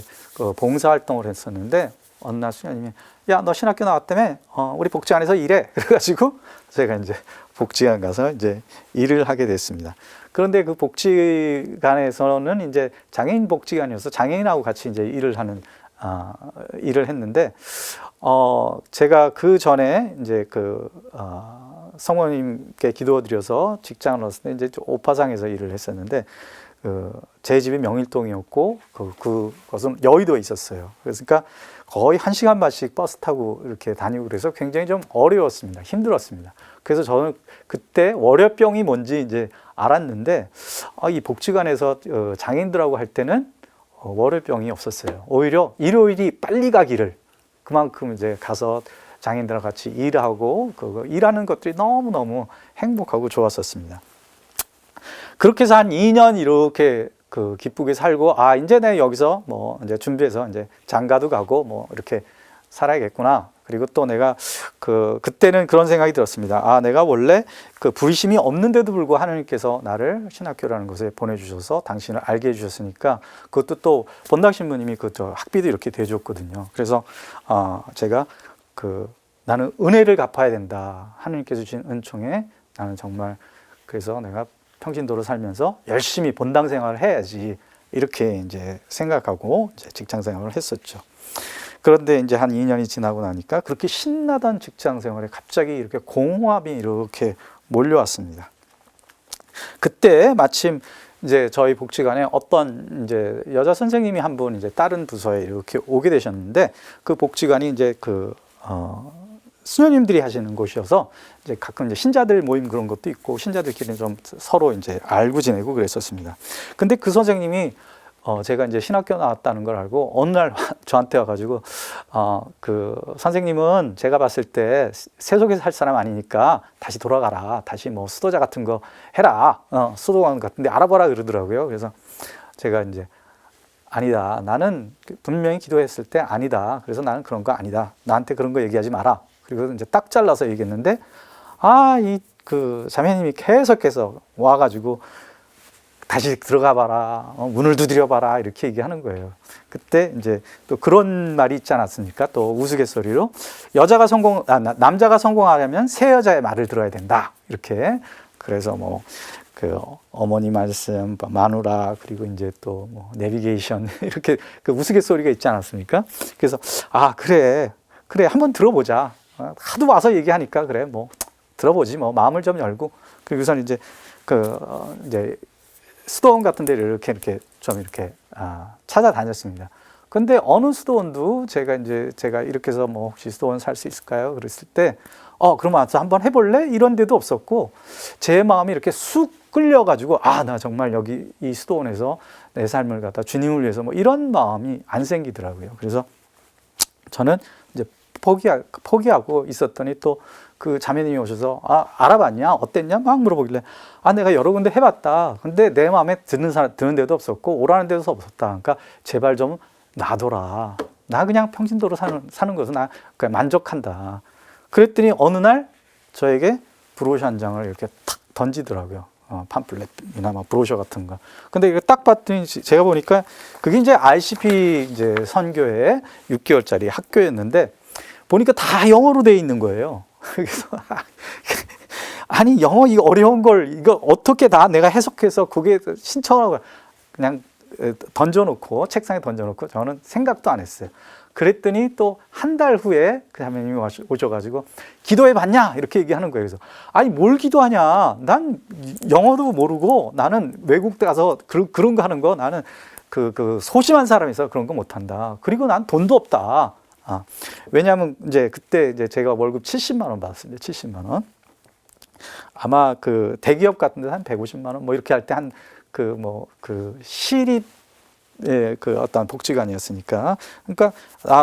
S1: 봉사 활동을 했었는데 어느 날 수녀님이 야, 너 신학교 나왔다며? 우리 복지관에서 일해. 그래가지고 제가 이제 복지관 가서 이제 일을 하게 됐습니다. 그런데 그 복지관에서는 이제 장애인 복지관이어서 장애인하고 같이 이제 일을 했는데 제가 그 전에 이제 성모님께 기도드려서 직장을 얻었을 때 이제 오파상에서 일을 했었는데 제 집이 명일동이었고 그것은 여의도에 있었어요. 그러니까 거의 1시간 반씩 버스 타고 이렇게 다니고 그래서 굉장히 좀 어려웠습니다. 힘들었습니다. 그래서 저는 그때 월요병이 뭔지 이제 알았는데 이 복지관에서 장애인들하고 할 때는 월요병이 없었어요. 오히려 일요일이 빨리 가기를 그만큼 이제 가서 장애인들과 같이 일하고 일하는 것들이 너무너무 행복하고 좋았었습니다. 그렇게 해서 한 2년 이렇게 기쁘게 살고 이제 내가 여기서 뭐 이제 준비해서 이제 장가도 가고 뭐 이렇게 살아야겠구나. 그리고 또 내가 그때는 그런 생각이 들었습니다. 내가 원래 부의심이 없는데도 불구하고 하나님께서 나를 신학교라는 곳에 보내주셔서 당신을 알게 해주셨으니까 그것도 또 본당 신부님이 학비도 이렇게 대줬거든요. 그래서 제가 나는 은혜를 갚아야 된다. 하나님께서 주신 은총에 나는 정말 그래서 내가 평신도로 살면서 열심히 본당 생활을 해야지 이렇게 이제 생각하고 이제 직장 생활을 했었죠. 그런데 이제 한 2년이 지나고 나니까 그렇게 신나던 직장 생활에 갑자기 이렇게 공허함이 이렇게 몰려왔습니다. 그때 마침 이제 저희 복지관에 어떤 이제 여자 선생님이 한 분 이제 다른 부서에 이렇게 오게 되셨는데, 그 복지관이 이제 수녀님들이 하시는 곳이어서 이제 가끔 이제 신자들 모임 그런 것도 있고 신자들끼리 좀 서로 이제 알고 지내고 그랬었습니다. 근데 그 선생님이 제가 이제 신학교 나왔다는 걸 알고 어느 날 저한테 와가지고 그 선생님은 제가 봤을 때 세속에서 할 사람 아니니까 다시 돌아가라. 다시 뭐 수도자 같은 거 해라. 수도관 같은데 알아보라 그러더라고요. 그래서 제가 이제 아니다. 나는 분명히 기도했을 때 아니다. 그래서 나는 그런 거 아니다. 나한테 그런 거 얘기하지 마라. 그리고 이제 딱 잘라서 얘기했는데, 그 자매님이 계속해서 와가지고 다시 들어가 봐라, 문을 두드려 봐라, 이렇게 얘기하는 거예요. 그때 이제 또 그런 말이 있지 않았습니까? 또 우스갯소리로 남자가 성공하려면 새 여자의 말을 들어야 된다. 이렇게. 그래서 뭐 그 어머니 말씀, 마누라, 그리고 이제 또 뭐 내비게이션 이렇게 그 우스갯소리가 있지 않았습니까? 그래서 그래 한번 들어보자. 하도 와서 얘기하니까 그래 뭐 들어보지 뭐 마음을 좀 열고. 그리고선 이제 이제 수도원 같은 데를 이렇게 좀 이렇게 찾아다녔습니다. 근데 어느 수도원도 제가 이렇게 해서 뭐 혹시 수도원 살 수 있을까요? 그랬을 때 그럼 와서 한번 해볼래? 이런 데도 없었고, 제 마음이 이렇게 쑥 끌려가지고 나 정말 여기 이 수도원에서 내 삶을 갖다 주님을 위해서 뭐 이런 마음이 안 생기더라고요. 그래서 저는 이제 포기하고 있었더니 또 그 자매님이 오셔서 알아봤냐? 어땠냐? 막 물어보길래 내가 여러 군데 해봤다. 근데 내 마음에 드는 데도 없었고 오라는 데도 없었다. 그러니까 제발 좀 놔둬라. 나 그냥 평신도로 사는 것은 나 그냥 만족한다. 그랬더니 어느 날 저에게 브로셔 한 장을 이렇게 탁 던지더라고요. 팜플렛이나 막 브로셔 같은 거. 근데 이거 딱 봤더니 제가 보니까 그게 이제 RCP 이제 선교회 6개월짜리 학교였는데, 보니까 다 영어로 돼 있는 거예요. 그래서 아니 영어 이거 어려운 걸 이거 어떻게 다 내가 해석해서 그게 신청하고 그냥 던져놓고 책상에 던져놓고 저는 생각도 안 했어요. 그랬더니 또 한 달 후에 그 자매님이 오셔가지고 기도해 봤냐? 이렇게 얘기하는 거예요. 그래서 아니 뭘 기도하냐? 난 영어도 모르고 나는 외국 가서 그런 거 하는 거 나는 그 소심한 사람이서 그런 거 못한다. 그리고 난 돈도 없다. 왜냐하면 이제 그때 이제 제가 월급 70만 원 받았습니다. 70만 원. 아마 그 대기업 같은 데 한 150만 원 뭐 이렇게 할 때 한 시립 그 어떤 복지관이었으니까. 그러니까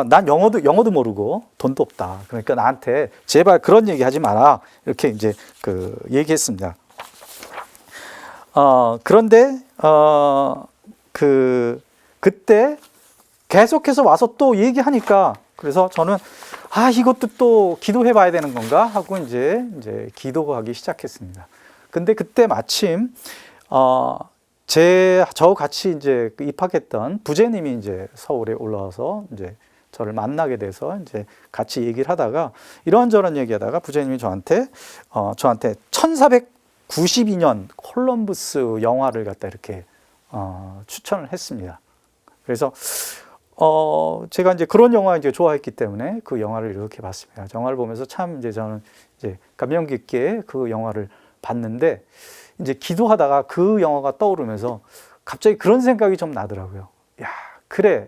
S1: 난 영어도 모르고 돈도 없다. 그러니까 나한테 제발 그런 얘기 하지 마라. 이렇게 이제 얘기했습니다. 그런데 그때 계속해서 와서 또 얘기하니까, 그래서 저는 이것도 또 기도해 봐야 되는 건가 하고 이제 기도하기 시작했습니다. 근데 그때 마침 저 같이 이제 입학했던 부제님이 이제 서울에 올라와서 이제 저를 만나게 돼서 이제 같이 얘기를 하다가 이런저런 얘기하다가 부제님이 저한테 1492년 콜럼부스 영화를 갖다 이렇게 추천을 했습니다. 그래서 제가 이제 그런 영화 이제 좋아했기 때문에 그 영화를 이렇게 봤습니다. 영화를 보면서 참 이제 저는 이제 감명 깊게 그 영화를 봤는데, 이제 기도하다가 그 영화가 떠오르면서 갑자기 그런 생각이 좀 나더라고요. 야, 그래.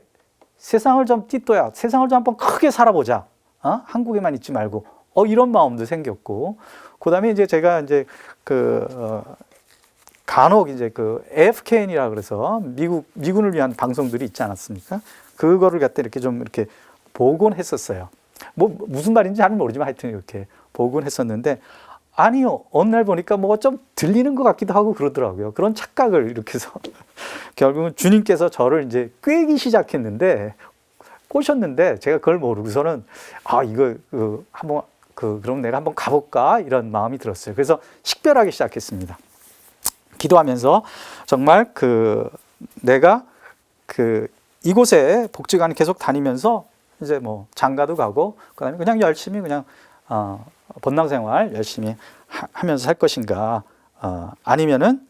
S1: 세상을 좀 띠또야. 세상을 좀 한번 크게 살아보자. 한국에만 있지 말고. 이런 마음도 생겼고. 그다음에 이제 제가 이제 간혹 이제 AFKN이라 그래서 미군을 위한 방송들이 있지 않았습니까? 그거를 갖다 이렇게 좀 이렇게 보곤 했었어요. 뭐 무슨 말인지 잘 모르지만 하여튼 이렇게 보곤 했었는데, 아니요, 어느 날 보니까 뭐가 좀 들리는 것 같기도 하고 그러더라고요. 그런 착각을 이렇게 해서 결국은 주님께서 저를 이제 꿰기 시작했는데, 꼬셨는데 제가 그걸 모르고서는 이거 한번 그럼 내가 한번 가볼까 이런 마음이 들었어요. 그래서 식별하기 시작했습니다. 기도하면서 정말 내가 이곳에 복지관을 계속 다니면서 이제 뭐 장가도 가고 그다음에 그냥 열심히 그냥 본당 생활 열심히 하면서 살 것인가, 아니면은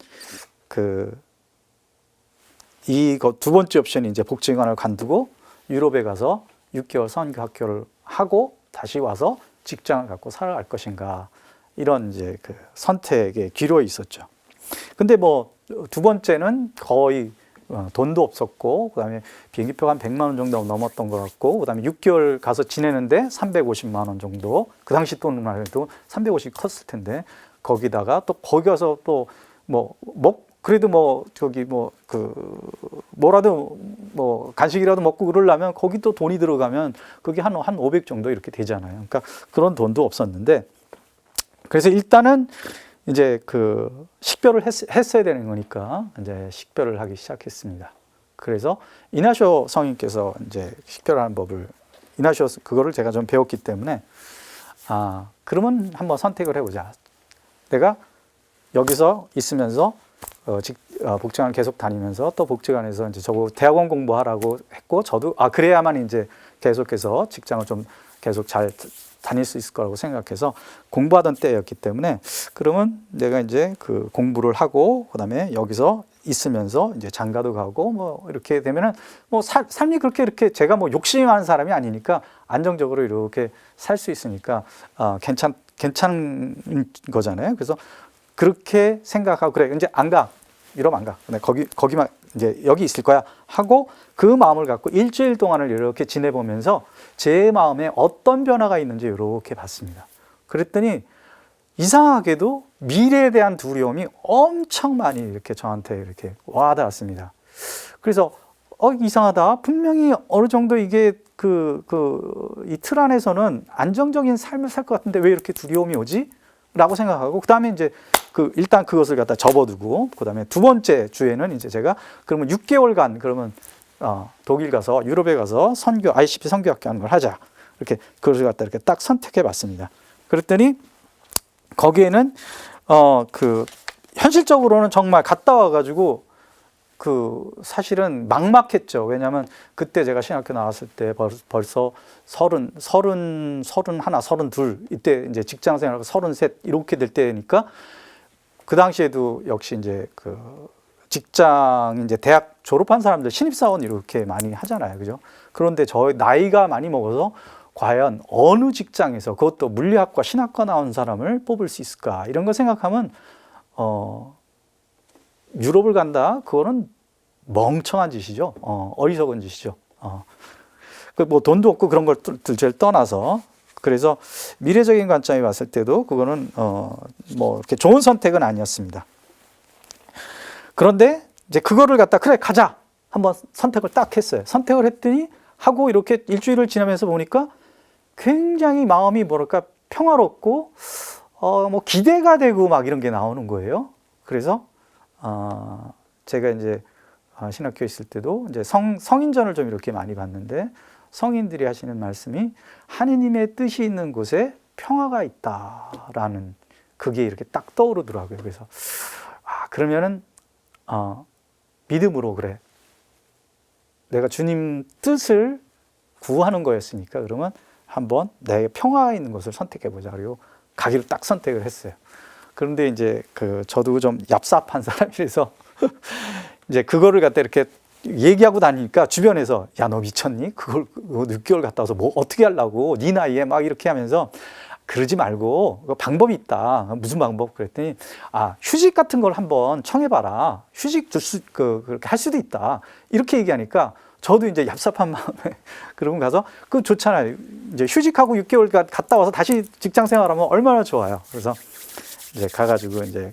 S1: 이거 두 번째 옵션이 이제 복지관을 관두고 유럽에 가서 6개월 선교 학교를 하고 다시 와서 직장을 갖고 살아갈 것인가, 이런 이제 선택의 기로에 있었죠. 근데 뭐 두 번째는 거의 돈도 없었고, 그다음에 비행기표가 한 100만 원 정도 넘었던 것 같고, 그다음에 6개월 가서 지내는데 350만 원 정도, 그 당시 돈만 해도 350이 컸을 텐데, 거기다가 또 거기 가서 또 그래도 뭐라도 뭐 간식이라도 먹고 그러려면 거기 또 돈이 들어가면 그게 한 500 정도 이렇게 되잖아요. 그러니까 그런 돈도 없었는데, 그래서 일단은 이제 그 식별을 했어야 되는 거니까 이제 식별을 하기 시작했습니다. 그래서 이나쇼 성인께서 이제 식별하는 법을, 이나쇼 그거를 제가 좀 배웠기 때문에, 그러면 한번 선택을 해보자. 내가 여기서 있으면서 복지관 계속 다니면서 또 복지관에서 이제 저거 대학원 공부하라고 했고, 저도 그래야만 이제 계속해서 직장을 좀 계속 잘 다닐 수 있을 거라고 생각해서 공부하던 때였기 때문에, 그러면 내가 이제 그 공부를 하고 그다음에 여기서 있으면서 이제 장가도 가고 뭐 이렇게 되면은 뭐 삶이 그렇게 이렇게 제가 뭐 욕심이 많은 사람이 아니니까 안정적으로 이렇게 살 수 있으니까 괜찮은 거잖아요. 그래서 그렇게 생각하고, 그래 이제 안 가, 이러면 안 가, 거기만 이제 여기 있을 거야 하고 그 마음을 갖고 일주일 동안을 이렇게 지내보면서 제 마음에 어떤 변화가 있는지 이렇게 봤습니다. 그랬더니 이상하게도 미래에 대한 두려움이 엄청 많이 이렇게 저한테 이렇게 와닿았습니다. 그래서 이상하다, 분명히 어느 정도 이게 이 틀 안에서는 안정적인 삶을 살 것 같은데 왜 이렇게 두려움이 오지? 라고 생각하고, 그 다음에 이제 일단 그것을 갖다 접어두고, 그 다음에 두 번째 주에는 이제 제가 그러면 6개월간 그러면 독일 가서, 유럽에 가서 ICP 선교학교 하는 걸 하자, 이렇게 그것을 갖다 이렇게 딱 선택해 봤습니다. 그랬더니 거기에는 현실적으로는 정말 갔다 와가지고 사실은 막막했죠. 왜냐하면 그때 제가 신학교 나왔을 때 벌써 30, 31, 32, 이때 이제 직장 생활하고 33 이렇게 될 때니까, 그 당시에도 역시 이제 직장, 이제 대학 졸업한 사람들 신입사원 이렇게 많이 하잖아요. 그죠? 그런데 저희 나이가 많이 먹어서 과연 어느 직장에서, 그것도 물리학과 신학과 나온 사람을 뽑을 수 있을까? 이런 거 생각하면, 유럽을 간다? 그거는 멍청한 짓이죠. 어리석은 짓이죠. 뭐 돈도 없고 그런 것들 떠나서. 그래서 미래적인 관점에 봤을 때도 그거는 뭐 이렇게 좋은 선택은 아니었습니다. 그런데 이제 그거를 갖다 그래 가자 한번 선택을 딱 했어요. 선택을 했더니 하고 이렇게 일주일을 지나면서 보니까 굉장히 마음이 뭐랄까 평화롭고 뭐 기대가 되고 막 이런 게 나오는 거예요. 그래서 제가 이제 신학교에 있을 때도 이제 성인전을 좀 이렇게 많이 봤는데, 성인들이 하시는 말씀이 하느님의 뜻이 있는 곳에 평화가 있다라는 그게 이렇게 딱 떠오르더라고요. 그래서 그러면은 믿음으로, 그래 내가 주님 뜻을 구하는 거였으니까 그러면 한번 내 평화가 있는 곳을 선택해 보자. 그리고 가기로 딱 선택을 했어요. 그런데 이제 저도 좀 얍삽한 사람이라서 이제 그거를 갖다 이렇게 얘기하고 다니니까 주변에서 야, 너 미쳤니? 그걸 6개월 갔다 와서 뭐 어떻게 하려고? 네 나이에 막 이렇게 하면서 그러지 말고 방법이 있다. 무슨 방법? 그랬더니 휴직 같은 걸 한번 청해봐라. 휴직 그렇게 할 수도 있다. 이렇게 얘기하니까 저도 이제 얍삽한 마음에 그러고 가서 그거 좋잖아요. 이제 휴직하고 6개월 갔다 와서 다시 직장 생활하면 얼마나 좋아요. 그래서 이제 가가지고 이제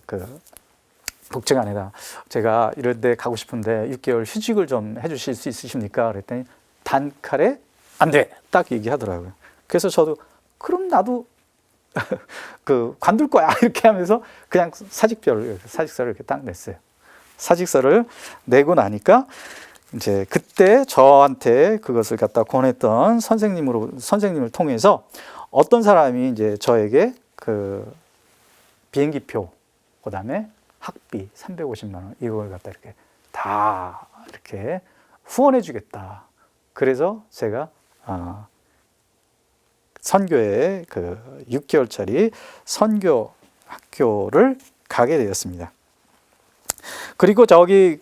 S1: 복지관에다 제가 이런 데 가고 싶은데 6개월 휴직을 좀 해주실 수 있으십니까? 그랬더니 단칼에 안 돼! 딱 얘기하더라고요. 그래서 저도 그럼 나도 관둘 거야! 이렇게 하면서 그냥 사직서를 이렇게 딱 냈어요. 사직서를 내고 나니까 이제 그때 저한테 그것을 갖다 권했던 선생님을 통해서 어떤 사람이 이제 저에게 비행기표, 그 다음에 학비 350만 원 이걸 갖다 이렇게 다 이렇게 후원해 주겠다. 그래서 제가 선교에 6개월짜리 선교 학교를 가게 되었습니다. 그리고 저기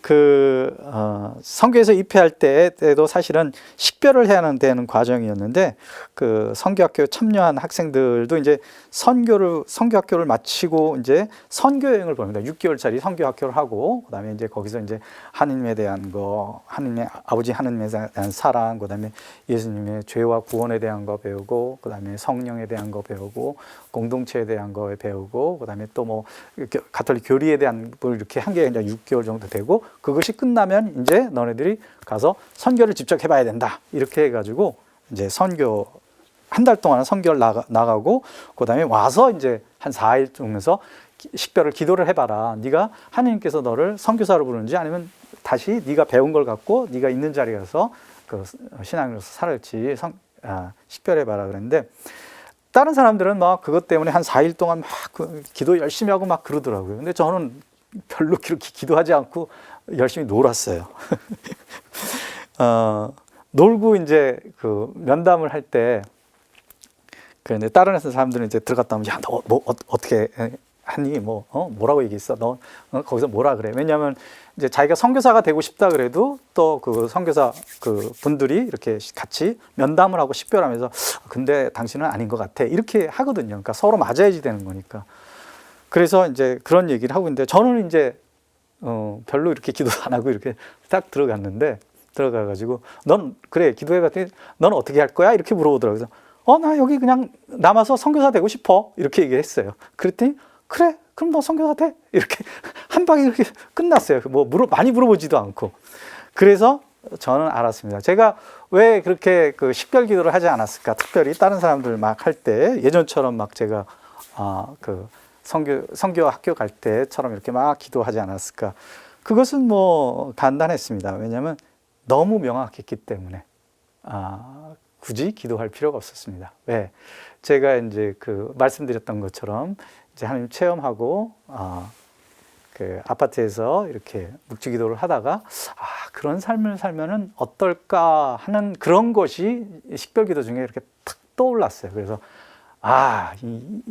S1: 선교에서 입회할 때도 사실은 식별을 해야 되는 과정이었는데 그 선교학교 참여한 학생들도 이제 선교학교를 마치고 이제 선교 여행을 보냅니다. 6개월짜리 선교학교를 하고 그다음에 이제 거기서 이제 하느님에 대한 거, 하느님의 아버지 하느님에 대한 사랑, 그다음에 예수님의 죄와 구원에 대한 거 배우고, 그다음에 성령에 대한 거 배우고, 공동체에 대한 거 배우고, 그다음에 또 뭐 가톨릭 교리에 대한 걸 이렇게 한 게 이제 6개월 정도 되고, 그것이 끝나면 이제 너네들이 가서 선교를 직접 해봐야 된다. 이렇게 해가지고 이제 선교 한 달 동안 선교를 나가고, 그다음에 와서 이제 한 4일 정도에서 식별을 기도를 해봐라. 네가 하느님께서 너를 선교사로 부르는지 아니면 다시 네가 배운 걸 갖고 네가 있는 자리에 가서 그 신앙으로서 살을지 식별해봐라 그랬는데, 다른 사람들은 막 그것 때문에 한 4일 동안 막 기도 열심히 하고 막 그러더라고요. 근데 저는 별로 그렇게 기도하지 않고 열심히 놀았어요. 놀고 이제 그 면담을 할 때, 그런데 다른 사람들은 이제 들어갔다 오면, 야, 너 뭐 어떻게 하니? 뭐라고 얘기했어? 너 거기서 뭐라 그래? 왜냐하면 이제 자기가 선교사가 되고 싶다 그래도 또 그 선교사 그 분들이 이렇게 같이 면담을 하고 식별하면서, 근데 당신은 아닌 것 같아, 이렇게 하거든요. 그러니까 서로 맞아야지 되는 거니까. 그래서 이제 그런 얘기를 하고 있는데, 저는 이제 별로 이렇게 기도 안 하고 이렇게 딱 들어가가지고, 넌 그래 기도해봤더니 넌 어떻게 할 거야? 이렇게 물어보더라고요. 나 여기 그냥 남아서 선교사 되고 싶어, 이렇게 얘기했어요. 그랬더니 그래, 그럼 너 선교사 돼? 이렇게 한 방에 이렇게 끝났어요. 뭐 많이 물어보지도 않고. 그래서 저는 알았습니다. 제가 왜 그렇게 그 식별 기도를 하지 않았을까? 특별히 다른 사람들 막 할 때 예전처럼 막 제가 그 선교 학교 갈 때처럼 이렇게 막 기도하지 않았을까? 그것은 뭐 간단했습니다. 왜냐하면 너무 명확했기 때문에 굳이 기도할 필요가 없었습니다. 왜? 제가 이제 그 말씀드렸던 것처럼 이제 하나님 체험하고 그 아파트에서 이렇게 묵주 기도를 하다가 그런 삶을 살면은 어떨까 하는 그런 것이 식별 기도 중에 이렇게 탁 떠올랐어요. 그래서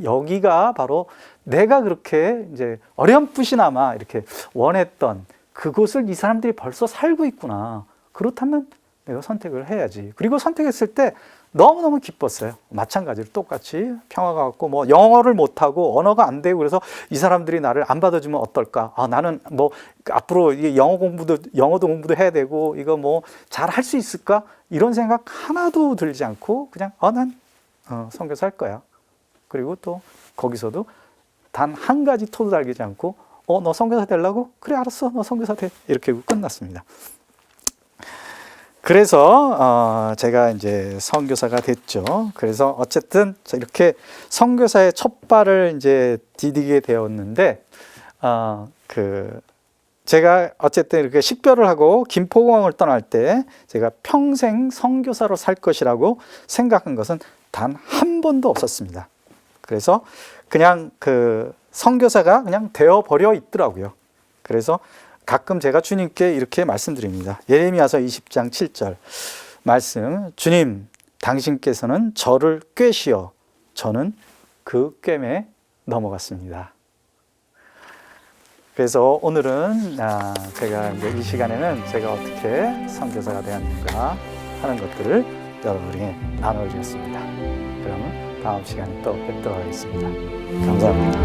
S1: 여기가 바로 내가 그렇게 이제 어렴풋이나마 이렇게 원했던 그곳을 이 사람들이 벌써 살고 있구나. 그렇다면 내가 선택을 해야지. 그리고 선택했을 때 너무너무 기뻤어요. 마찬가지로 똑같이 평화가 왔고, 뭐 영어를 못하고 언어가 안 되고 그래서 이 사람들이 나를 안 받아주면 어떨까? 나는 뭐 앞으로 이게 영어도 공부도 해야 되고 이거 뭐 잘 할 수 있을까? 이런 생각 하나도 들지 않고 그냥 난 선교사 할 거야. 그리고 또 거기서도 단 한 가지 토도 달기지 않고 너 선교사 되려고? 그래, 알았어, 너 선교사 돼. 이렇게 끝났습니다. 그래서 제가 이제 선교사가 됐죠. 그래서 어쨌든 이렇게 선교사의 첫 발을 이제 디디게 되었는데, 제가 어쨌든 이렇게 식별을 하고 김포공항을 떠날 때 제가 평생 선교사로 살 것이라고 생각한 것은 단 한 번도 없었습니다. 그래서 그냥 그 선교사가 그냥 되어버려 있더라고요. 그래서 가끔 제가 주님께 이렇게 말씀드립니다. 예레미야서 20장 7절 말씀, 주님, 당신께서는 저를 꿰시어 저는 그 꿰매 넘어갔습니다. 그래서 오늘은 제가 이제 이 시간에는 제가 어떻게 선교사가 되었는가 하는 것들을 여러분에게 나눠드렸습니다. 그러면 다음 시간에 또 뵙도록 하겠습니다. 감사합니다.